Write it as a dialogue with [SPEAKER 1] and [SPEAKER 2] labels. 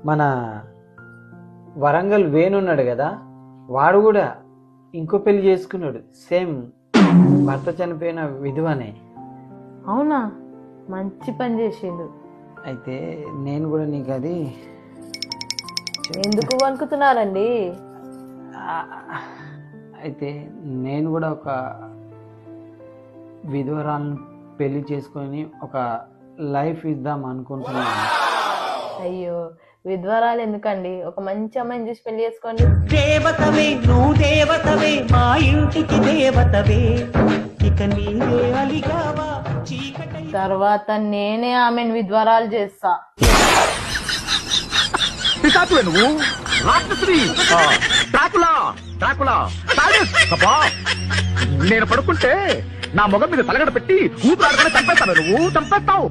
[SPEAKER 1] మన వరంగల్ వేణున్నాడు కదా, వాడు కూడా ఇంకో పెళ్లి చేసుకున్నాడు, సేమ్ భర్త చనిపోయిన విధవనే.
[SPEAKER 2] అవునా, మంచి పని చేసిండు.
[SPEAKER 1] అయితే నేను కూడా నీకు అది
[SPEAKER 2] ఎందుకు వణుకుతున్నారండి?
[SPEAKER 1] అయితే నేను కూడా ఒక విధవరాలను పెళ్లి చేసుకొని ఒక లైఫ్ ఇద్దాం అనుకుంటున్నాను.
[SPEAKER 2] అయ్యో, విధ్వరాలు ఎందుకండి, ఒక మంచి అమ్మాయిని చూసి పెళ్లి చేసుకోండి.
[SPEAKER 3] దేవతవే నువ్వు దేవతవే, మా ఇంటికి దేవతవే, ఇక నీవే అలిగావా చీకటి.
[SPEAKER 2] తర్వాత నేనే ఆమెను విధ్వరాలు చేస్తా.
[SPEAKER 4] నువ్వు రాక్షసుడి, డ్రాకులా, డ్రాకులా, అబ్బా, నేను పడుకుంటే నా మొగం మీద తలగడ పెట్టి ఊపిరాడుకుని చంపేస్తావు, నువ్వు చంపేస్తావు.